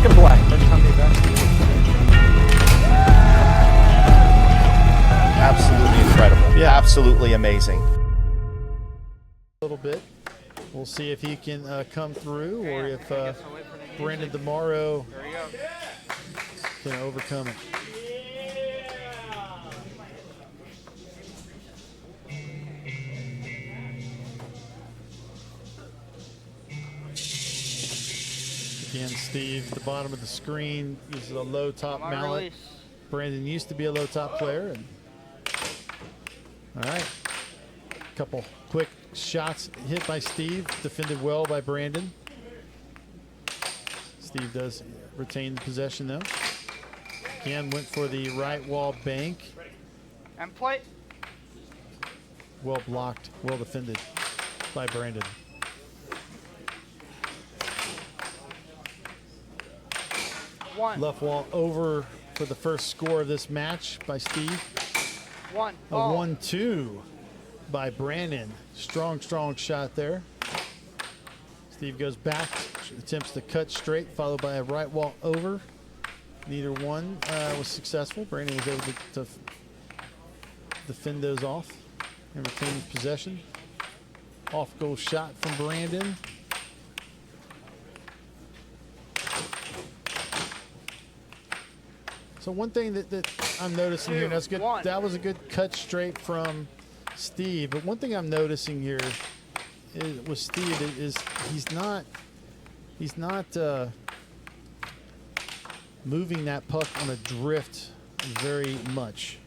and play. Absolutely incredible. Yeah. Absolutely amazing. A little bit. We'll see if he can come through or if Brandon DiMauro can overcome it. Again, Steve, the bottom of the screen uses a low top mallet. Brandon used to be a low top player. And, all right. Couple quick shots hit by Steve, defended well by Brandon. Steve does retain the possession though. Again, went for the right wall bank. And play. Well blocked, well defended by Brandon. One. Left wall over for the first score of this match by Steve. One. A 1-2 by Brandon. Strong shot there. Steve goes back, attempts to cut straight, followed by a right wall over. Neither one was successful. Brandon was able to defend those off and retain possession. Off goal shot from Brandon. So one thing that I'm noticing here, and that's good. That was a good cut straight from Steve. But one thing I'm noticing here with Steve is he's not moving that puck on a drift very much.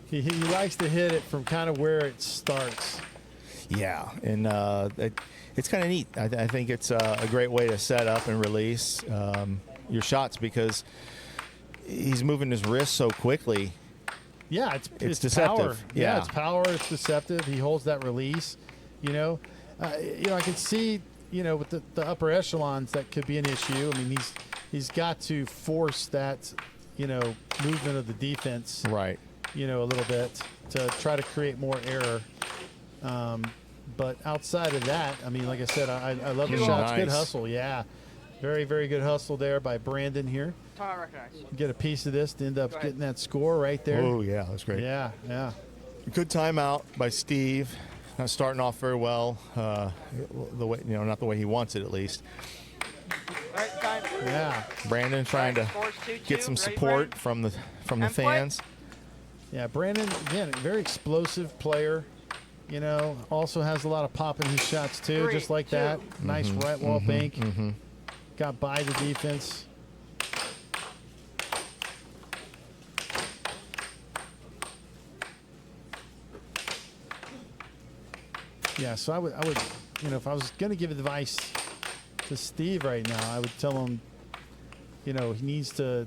He likes to hit it from kind of where it starts. Yeah, and it's kind of neat. I think it's a great way to set up and release your shots because he's moving his wrist so quickly. Yeah, it's deceptive. Power. Yeah, it's power. It's deceptive. He holds that release. I can see, with the upper echelons that could be an issue. I mean, he's got to force that, movement of the defense. Right. A little bit to try to create more error. But outside of that, I mean, like I said, I love the shots. Nice. Good hustle. Yeah. Very, very good hustle there by Brandon here. Time recognized. Get a piece of this to end up getting that score right there. Oh, yeah, that's great. Yeah. Good timeout by Steve. Not starting off very well. The way, not the way he wants it, at least. Right, time. Yeah. Brandon trying to get some support from the fans. Yeah, Brandon, again, a very explosive player. Also has a lot of pop in his shots too, just like that. Nice right wall bank. Got by the defense. Yeah, so I would, if I was going to give advice to Steve right now, I would tell him, he needs to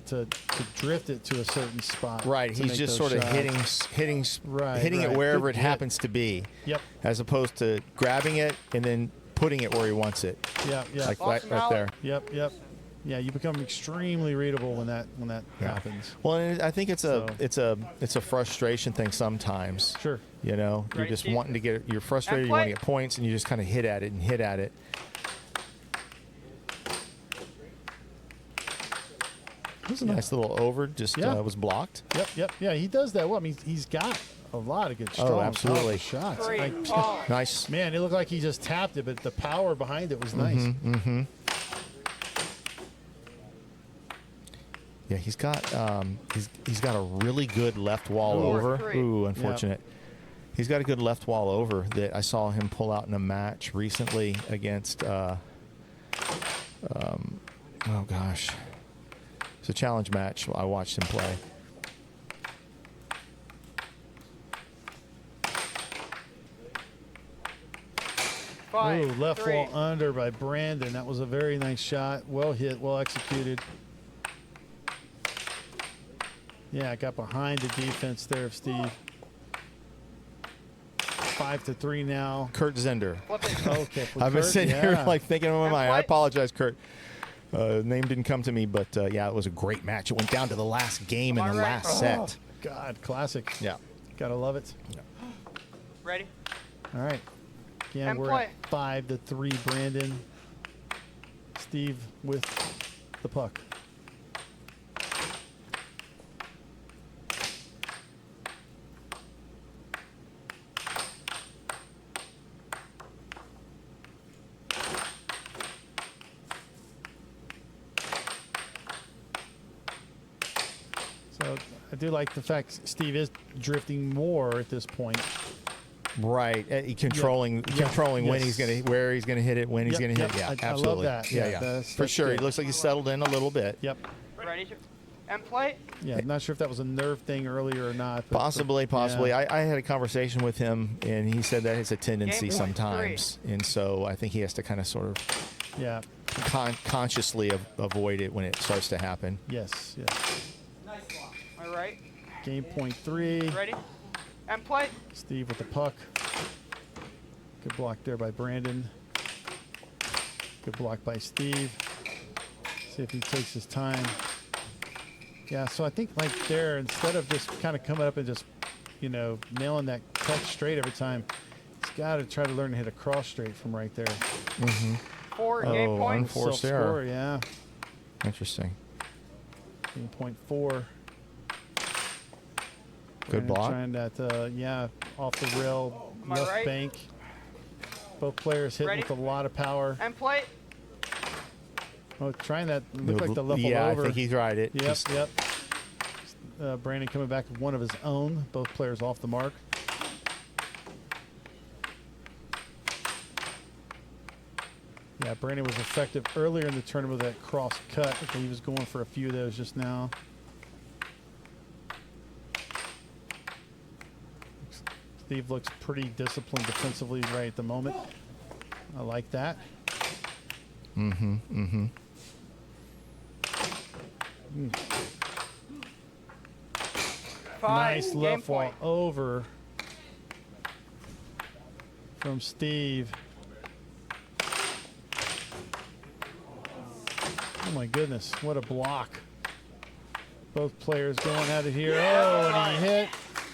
drift it to a certain spot. Right, he's just sort of hitting it wherever it happens to be. Yep. As opposed to grabbing it and then putting it where he wants it. Yeah. Like right there. Yep. Yeah, you become extremely readable when that happens. Well, and I think it's a frustration thing sometimes. Sure. You're just wanting to you're frustrated, you want to get points, and you just kind of hit at it. It was a nice little over, just was blocked. Yep. Yeah, he does that well. I mean, he's got a lot of good, strong, absolutely. shots. Nice. Man, it looked like he just tapped it, but the power behind it was nice. Yeah, he's got a really good left wall over. Ooh, unfortunate. Yep. He's got a good left wall over that I saw him pull out in a match recently against. Oh gosh, it's a challenge match. I watched him play. Ooh, left wall under by Brandon. That was a very nice shot. Well hit, well executed. Yeah, got behind the defense there of Steve. 5-3 now. Kurt Zender. Okay. I've been sitting here thinking in my mind. I apologize, Kurt. Name didn't come to me, but yeah, it was a great match. It went down to the last game in the last set. God, classic. Yeah. Gotta love it. Yeah. Ready? All right. Again, And we're play. at 5-3, Brandon. Steve with the puck. So I do like the fact Steve is drifting more at this point. Right, controlling when he's Yes. where he's gonna hit it, when he's Yep, gonna hit yep. it. Yeah, I love absolutely. that. Yeah, Yeah, yeah, that's for sure. good. He looks like he's settled in a little bit. Yep. Ready? And play. Yeah, I'm not sure if that was a nerve thing earlier or not. But, Possibly. Yeah. I had a conversation with him, and he said that it's a tendency Game point sometimes, and so I think he has to kind of sort of Yeah. consciously avoid it when it starts to happen. Yes. All right. Game point 3. Ready? And play. Steve with the puck. Good block there by Brandon. Good block by Steve. See if he takes his time. Yeah, so I think like there, instead of just kind of coming up and just, nailing that cut straight every time, he's got to try to learn to hit a cross straight from right there. Mm-hmm. 4 game point. Unforced Self-score, error. yeah. Interesting. Game point 4. Good block. Trying that, off the rail, Am I left right? bank. Both players hitting Ready? with a lot of power. And play. Oh, trying that. Looked like the level Yeah, over. I think he's right. Yep. Brandon coming back with one of his own. Both players off the mark. Yeah, Brandon was effective earlier in the tournament with that cross cut. I think he was going for a few of those just now. Steve looks pretty disciplined defensively right at the moment. I like that. Nice Game left wall point. over from Steve. Oh my goodness, what a block. Both players going at it here. Oh, and he hit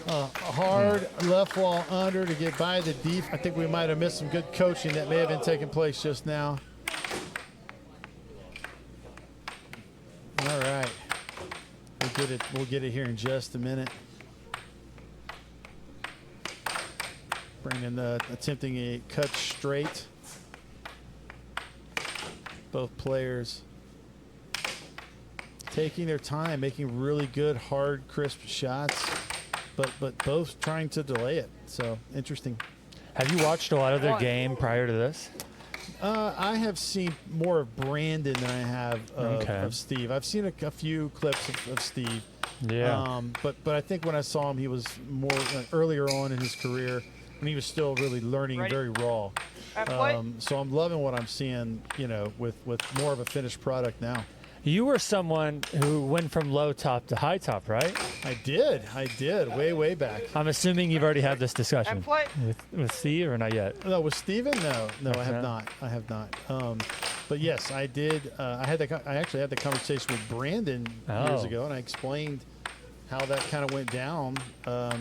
a hard left wall under to get by the deep. I think we might have missed some good coaching that may have been taking place just now. All right. We'll get it here in just a minute. Brandon attempting a cut straight. Both players taking their time, making really good, hard, crisp shots, but both trying to delay it. So interesting. Have you watched a lot of their game prior to this? I have seen more of Brandon than I have of Steve. I've seen a few clips of Steve. Yeah. But I think when I saw him, he was more earlier on in his career when he was still really learning, Ready? very raw. And play. So I'm loving what I'm seeing, with more of a finished product now. You were someone who went from low top to high top, right? I did, way back. I'm assuming you've already had this discussion And play. with Steve, or not yet? No, with Steven? No, I have Okay. not. But yes, I did. I actually had the conversation with Brandon years Oh. ago, and I explained how that kind of went down. To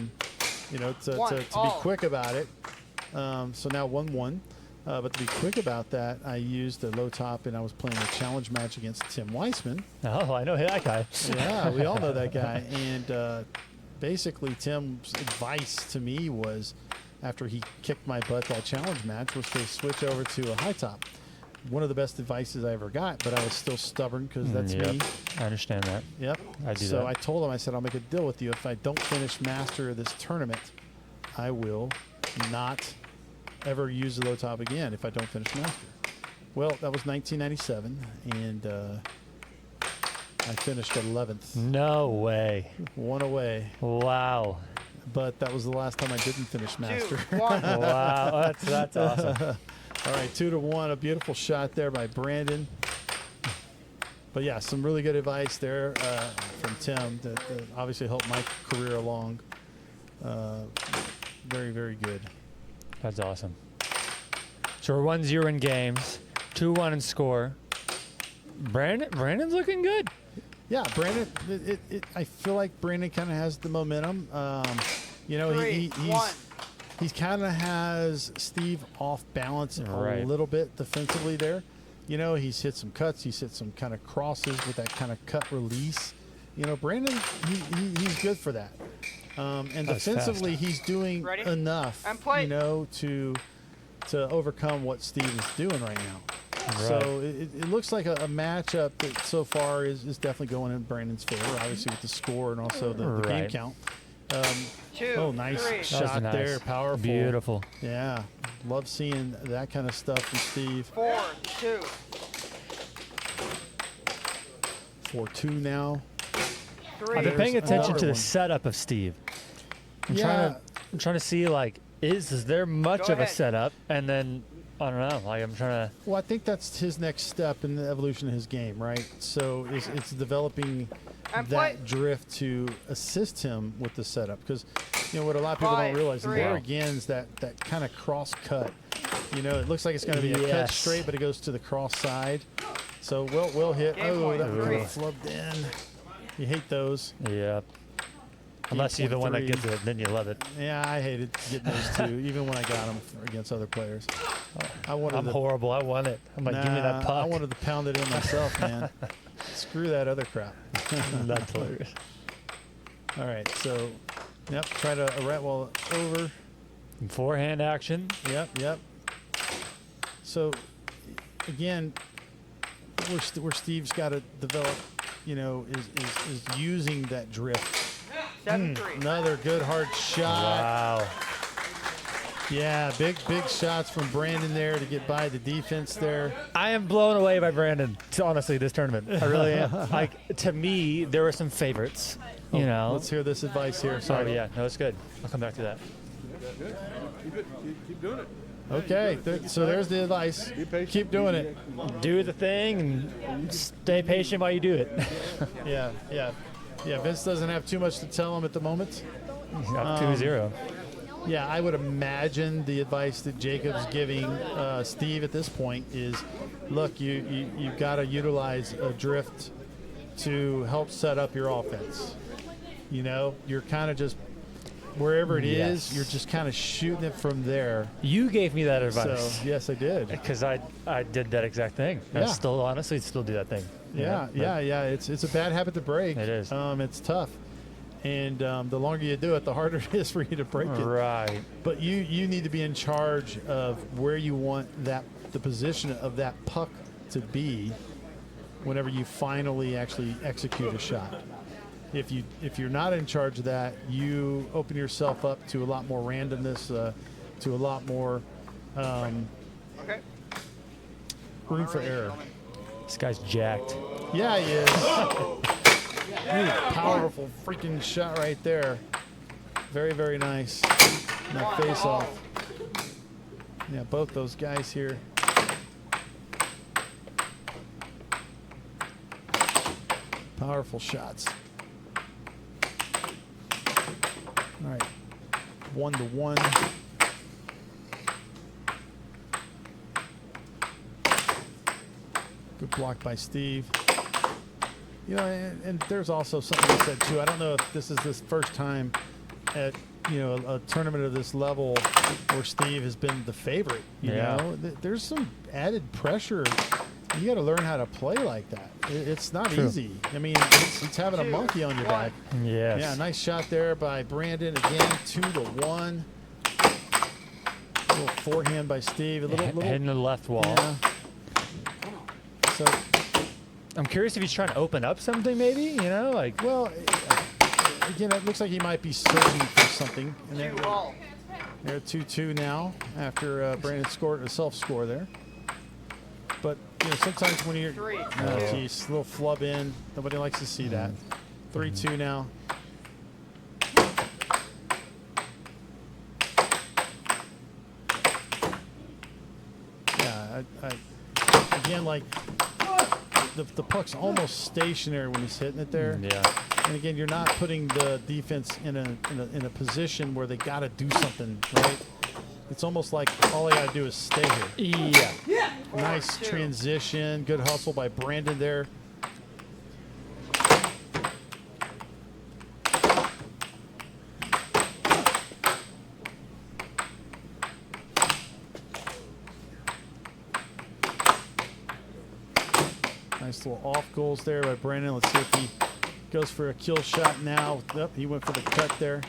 be All. quick about it. So now 1-1. But to be quick about that, I used the low top, and I was playing a challenge match against Tim Weissman. Oh, I know that guy. Yeah, we all know that guy. And basically, Tim's advice to me was, after he kicked my butt that challenge match, was to switch over to a high top. One of the best advices I ever got, but I was still stubborn because that's Yep. me. I understand that. Yep. I do so that. I told him, I said, I'll make a deal with you. If I don't finish master of this tournament, I will not ever use the low top again if I don't finish master. Well, that was 1997, and I finished 11th. No way. One away. Wow. But that was the last time I didn't finish 2, master. 1. Wow. That's awesome. All right, 2-1. A beautiful shot there by Brandon. But yeah, some really good advice there from Tim that obviously helped my career along. Very, very good. That's awesome. So we're 1-0 in games, 2-1 in score. Brandon's looking good. Yeah, Brandon. I feel like Brandon kind of has the momentum. 3, He's 1. He's kind of has Steve off balance Right. a little bit defensively there. You know, he's hit some cuts. He's hit some kind of crosses with that kind of cut release. You know, Brandon, he's good for that. And That was defensively, fast. he's doing Ready? enough, And play. you know, to overcome what Steve is doing right now. So it looks like a matchup that so far is definitely going in Brandon's favor, obviously with the score and also the game Right. count. 2, Oh, nice 3. That was shot nice. there, powerful. Beautiful. Yeah, love seeing that kind of stuff from Steve. 4, 2. 4-2 now. 3. I've been paying There's attention another to the one. setup of Steve. I'm Yeah. trying to see like is there much Go of a ahead. setup, and then I don't know. Like I'm trying to. Well, I think that's his next step in the evolution of his game, right? So it's developing And that play. drift to assist him with the setup. Because, you know, what a lot of people 5, don't realize, and 3. there again is that kind of cross cut. You know, it looks like it's going to be a cut Yes. straight, but it goes to the cross side. So we'll hit. Game Oh, point, that was 3. flubbed in. You hate those. Yeah. Unless you're the one that 3. gets it, then you love it. Yeah, I hated getting those two, even when I got them against other players. I wanted I'm to horrible. I want it. I'm like, give me that Nah, puck. I wanted to pound it in myself, man. Screw that other crap. That's hilarious. All right, so, yep, try to rat wall over. Forehand action. Yep. So, again, where Steve's got to develop, you know, is using that drift. 7, 3. Another good hard shot. Wow. Yeah, big shots from Brandon there to get by the defense there. I am blown away by Brandon. Honestly, this tournament, I really am. Like to me, there were some favorites. You know. Let's hear this advice here. Oh Sorry. yeah, no, it's good. I'll come back to that. Okay, so there's the advice. Keep doing it. Do the thing and stay patient while you do it. Yeah. Vince doesn't have too much to tell him at the moment. Up 2-0. Yeah, I would imagine the advice that Jacob's giving Steve at this point is, look, you've got to utilize a drift to help set up your offense. You know, you're kind of just wherever it is, you're just kind of shooting it from there. You gave me that advice. So yes, I did. Because I did that exact thing. I Yeah. still honestly still do that thing. Yeah. It's a bad habit to break. It is. It's tough. And the longer you do it, the harder it is for you to break it. Right. But you need to be in charge of where you want the position of that puck to be whenever you finally actually execute a shot. If you're not in charge of that, you open yourself up to a lot more randomness, to a lot more Okay. room for error. This guy's jacked. Yeah, he is. Ooh, powerful freaking shot right there. Very, very nice. That face off. Yeah, both those guys here. Powerful shots. All right. 1-1. Good block by Steve. You know, and there's also something I said too. I don't know if this is this first time at, you know, a tournament of this level where Steve has been the favorite. You know, there's some added pressure. You got to learn how to play like that. It's not easy. I mean, it's having a monkey on your back. Yes. Yeah, nice shot there by Brandon. Again, 2-1. Little forehand by Steve. A little Hitting the left wall. yeah. So, I'm curious if he's trying to open up something, maybe. You know, like. well, again, it looks like he might be searching for something. And 2 all. they're 2-2 now after Brandon scored a self-score there. But, you know, sometimes when you're... 3. Oh, geez, a little flub in. Nobody likes to see that. 3-2 now. Yeah, again, like, the puck's almost stationary when he's hitting it there. Yeah. And again, you're not putting the defense in a position where they got to do something, right? It's almost like all they got to do is stay here. Yeah. Nice 2. transition. Good hustle by Brandon there. Nice little off goals there by Brandon. Let's see if he goes for a kill shot now. Yep, he went for the cut there.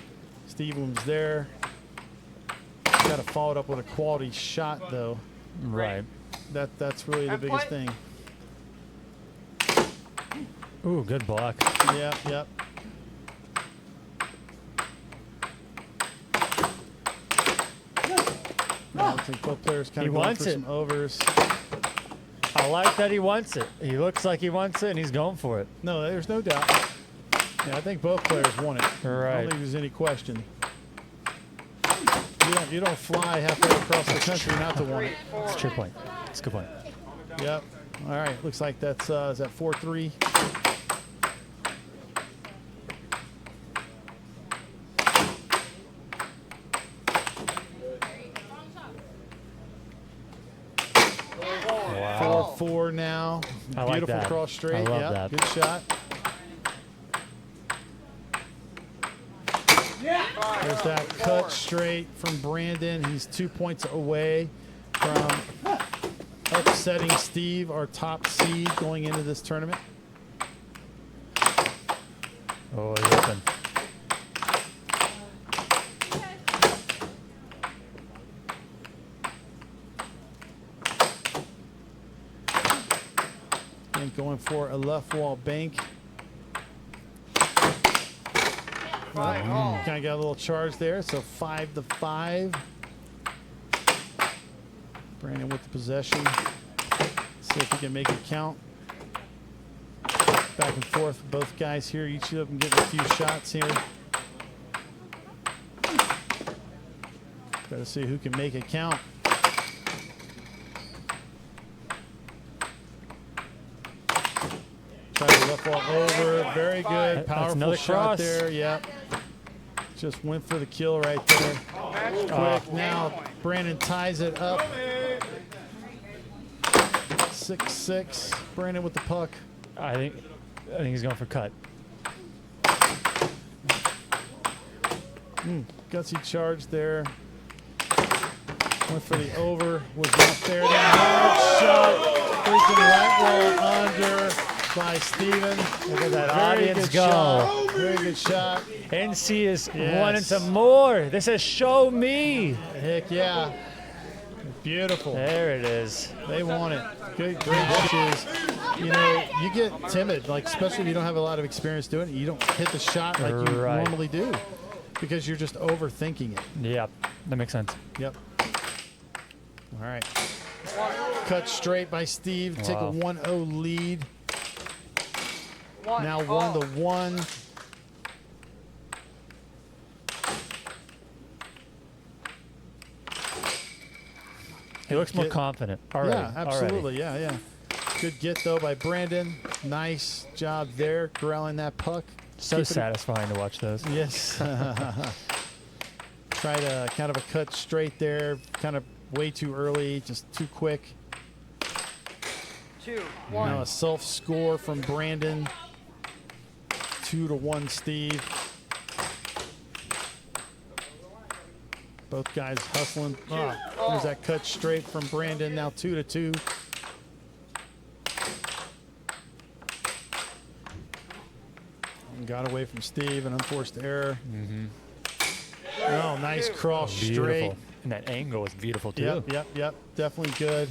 Stevens there. Got to follow it up with a quality shot, though. Right. That's really the biggest thing. Ooh, good block. Yep, yep. I think both players kind He of going wants for it. some overs. I like that he wants it. He looks like he wants it, and he's going for it. No, there's no doubt. Yeah, I think both players want it. I Right. don't think there's any question. You don't fly halfway across the country not to want it. That's a true point. That's a good point. Yep. All right. Looks like that's is that 4-3. Wow. 4-4 now. I like Beautiful that. cross straight. I love Yep, that. good shot. There's that cut straight from Brandon. He's 2 points away from upsetting Steve, our top seed going into this tournament. Oh, he's open. And going for a left wall bank. Kind of got a little charge there, so 5-5. Brandon with the possession. See if he can make it count. Back and forth, both guys here. Each of them getting a few shots here. Got to see who can make it count. Try to left wall over. Very good. That's Powerful another shot cross. there. Yep. Just went for the kill right there. Quick now. Brandon ties it up. 6-6. Brandon with the puck. I think he's going for cut. Gutsy charge there. Went for the over. Was not there. Hard shot. Freaking right wall under by Steven. Look at that Very audience good go. shot. Very good shot. NC is Yes. wanting some more. This is show me. Heck yeah. Beautiful. There it is. They want it. Good, great pitches. You know, you get timid, like especially if you don't have a lot of experience doing it. You don't hit the shot like you Right. normally do because you're just overthinking it. Yep, that makes sense. Yep. All right. Cut straight by Steve. Take a Wow. 1-0 lead. Now Oh. 1-1. He looks more Get- confident already. Yeah, absolutely. Yeah, yeah. Good get though by Brandon. Nice job there, corralling that puck. So Keeping it- satisfying to watch those. Yes. Tried a kind of a cut straight there, kind of way too early, just too quick. 2-1. Now a self score from Brandon. 2-1 Steve. Both guys hustling. There's that cut straight from Brandon. Now 2-2. And got away from Steve, an unforced error. Oh, nice cross straight. Beautiful. And that angle was beautiful too. Yep. Definitely good.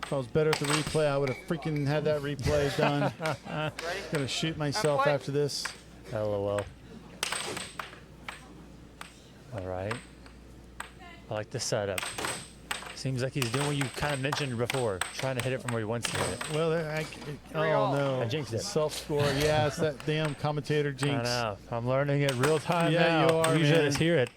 If I was better at the replay, I would have freaking had that replay done. Gonna shoot myself after this. LOL. All right. I like the setup. Seems like he's doing what you kind of mentioned before, trying to hit it from where he wants to hit it. Well, oh no. I jinxed it. Self score. Yeah, it's that damn commentator I jinx. know. I'm learning it real time Yeah, now. you are, Usually I man. just hear it.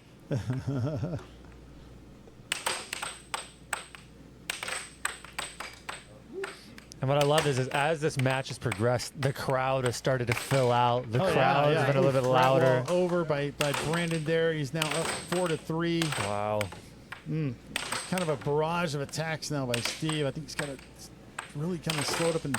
And what I love is as this match has progressed, the crowd has started to fill out. The crowd has been a little bit louder. Right wall over by Brandon there. He's now up 4-3. Wow. Kind of a barrage of attacks now by Steve. I think he's got to really kind of slow it up and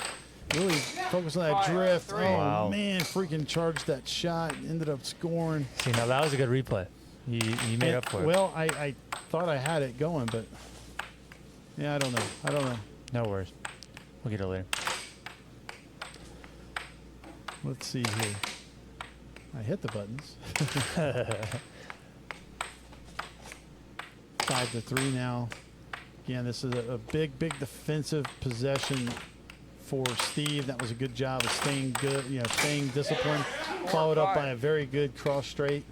really focus on that drift. Oh, Wow. man, freaking charged that shot. Ended up scoring. See, now that was a good replay. You made up for it. Well, I thought I had it going, but yeah, I don't know. No worries. We'll get it later. Let's see here. I hit the buttons. 5-3 now. Again, this is a big defensive possession for Steve. That was a good job of staying good, staying disciplined. Followed up by a very good cross straight.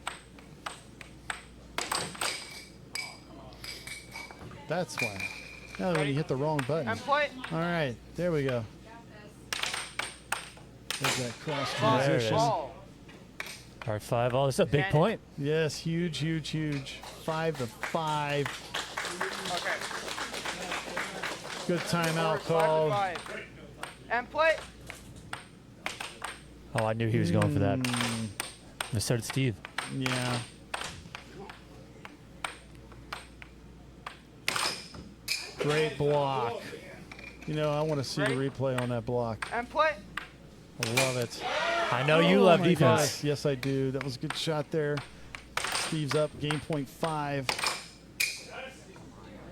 That's why. Now when you hit the wrong button. And play. All right, there we go. There's that cross There it is. transition. Ball. Hard 5-all. This is a big point. Yes, huge. 5-5. Okay. Good timeout 5 call. to 5. And play. Oh, I knew he was going for that. And so did Steve. Yeah. Great block. I want to see the replay on that block. And play. I love it. I know you love my defense. gosh. Yes, I do. That was a good shot there. Steve's up. Game point 5.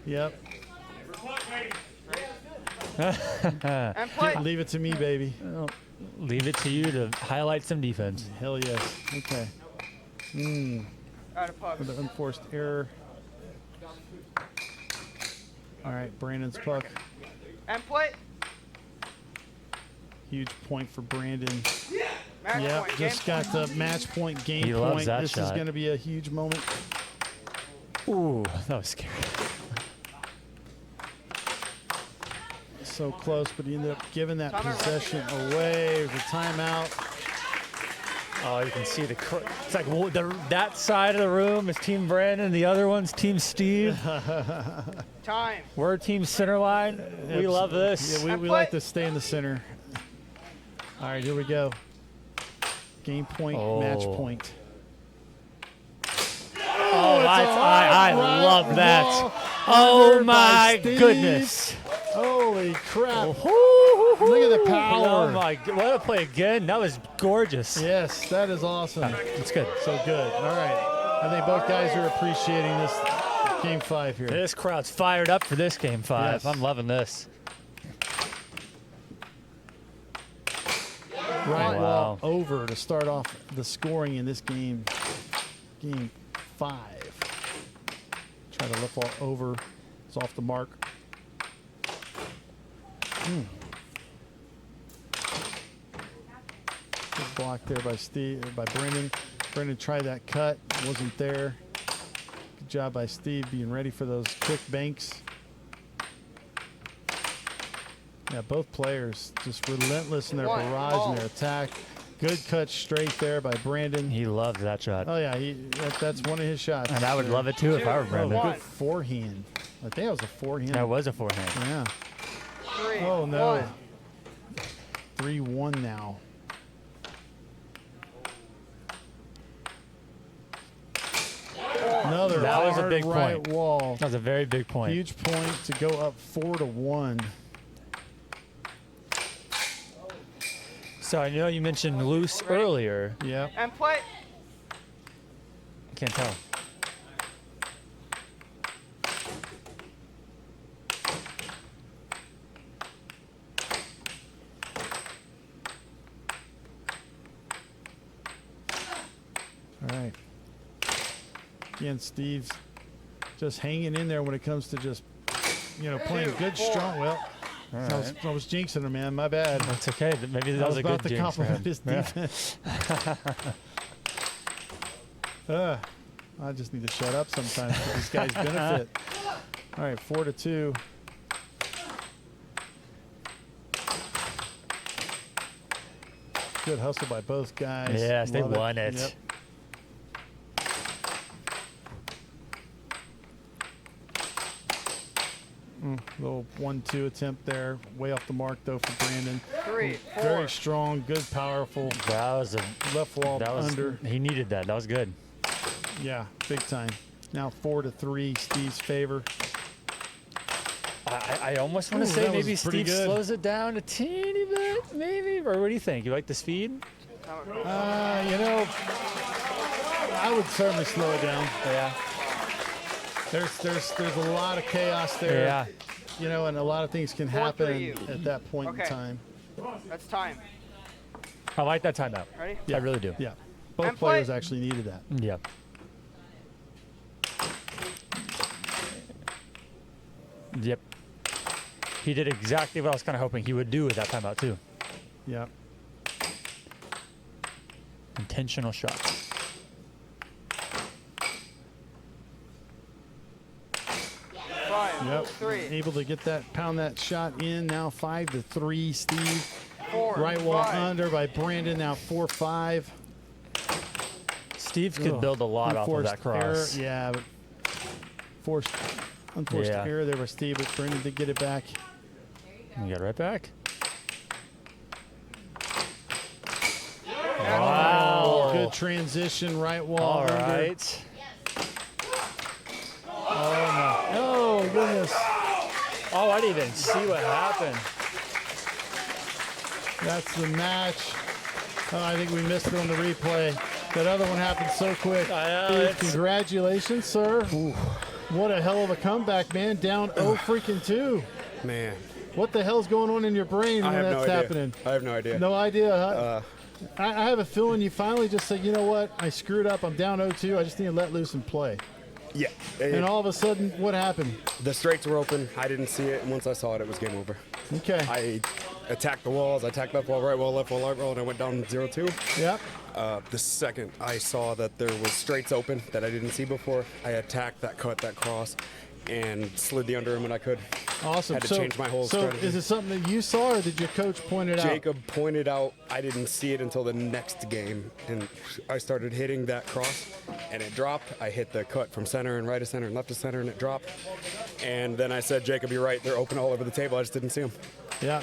Yep. And play. Leave it to me, baby. Leave it to you to highlight some defense. Hell yes. Okay. Out of puck. With the unforced error. All right, Brandon's puck. And play. Huge point for Brandon. Match Yeah, point. just Game got the match point, game He loves point. that This is shot. going to be a huge moment. Ooh, that was scary. So close, but he ended up giving that Timeout. possession away. It was a timeout. Oh, you can see it's like that side of the room is Team Brandon, the other one's Team Steve. Time. We're Team Centerline. We love this. Yeah, we like to stay in the center. All right, here we go. Game point, match point. Oh, I love that. Wall Oh under by my Steve. goodness. Holy crap. Look Look at the power. Oh my, what a play again. That was gorgeous. Yes, that is awesome. It's good. So good. All right. I think both guys are appreciating this game 5 here. This crowd's fired up for this game 5. Yes. I'm loving this. Right Wow. wall over to start off the scoring in this game. Game 5. Try to left wall over. It's off the mark. Good block there by Brendan. Brendan tried that cut. Wasn't there. Good job by Steve being ready for those quick banks. Yeah, both players just relentless in their barrage and their attack. Good cut straight there by Brandon. He loved that shot. Oh yeah, that's one of his shots. And I would love it too if I were Oh, Brandon. good forehand. I think that was a forehand. That was a forehand. Yeah. 3. Oh no. 1. 3-1 now. Another That was a hard big right point. wall. That was a very big point. Huge point to go up 4-1. So I know you mentioned loose earlier. Yep. And play. I can't tell. All right. Again, Steve's just hanging in there when it comes to just, playing good, strong. Well, I was jinxing him, man. My bad. That's okay. Maybe that I was was a about good to jinx for compliment him. his Yeah. defense. I just need to shut up sometimes for this guy's benefit. All right, 4-2. Good hustle by both guys. Yes, they Love won it. Yep. Little 1-2 attempt there. Way off the mark, though, for Brandon. 3. 4. Very strong, good, powerful. That was a Left wall that was under. He needed that. That was good. Yeah, big time. Now 4-3, Steve's favor. I almost want Ooh, to say that was maybe pretty Steve good. slows it down a teeny bit, maybe. Or what do you think? You like the speed? I would certainly slow it down. Yeah. There's a lot of chaos there. Yeah. And a lot of things can 4-3 happen you. at that point in Okay. time. That's time. I like that timeout. Ready? I really do. Yeah. Both And play. players actually needed that. Yeah. Yep. He did exactly what I was kind of hoping he would do with that timeout too. Yeah. Intentional shots. Five. Yep. 3. Able to get that, pound that shot in. Now 5-3, Steve. 4. Right wall 5. under by Brandon. Now 4-5. Steve could Ugh. build a lot off of that Unforced cross. Error. Yeah, but unforced Yeah. error there by Steve, but Brandon did get it back. We got it right back. Match Wow. Good transition, right wall All under. right. Oh goodness. Oh, I didn't even see what happened. That's the match. Oh, I think we missed it on the replay. That other one happened so quick. I know, Steve, it's- congratulations, sir. What a hell of a comeback, man. Down 0 freaking 2. Man, What the hell's going on in your brain I when have that's no idea. happening? I have no idea. No idea, huh? I have a feeling you finally just said, you know what? I screwed up. I'm down 0-2. I just need to let loose and play. Yeah. And all of a sudden, what happened? The straights were open. I didn't see it. And once I saw it, it was game over. Okay. I attacked the walls. I attacked left wall, right wall, left wall, right wall, and I went down 0-2. Yep. The second I saw that there was straights open that I didn't see before, I attacked that cut, that cross, and slid the under him when I could. Awesome. Had to change my whole so strategy. is it something that you saw, or did your coach point it out? Jacob pointed out I didn't see it until the next game, and I started hitting that cross, and it dropped. I hit the cut from center and right of center and left of center, and it dropped. And then I said, Jacob, you're right. They're open all over the table. I just didn't see them. Yeah.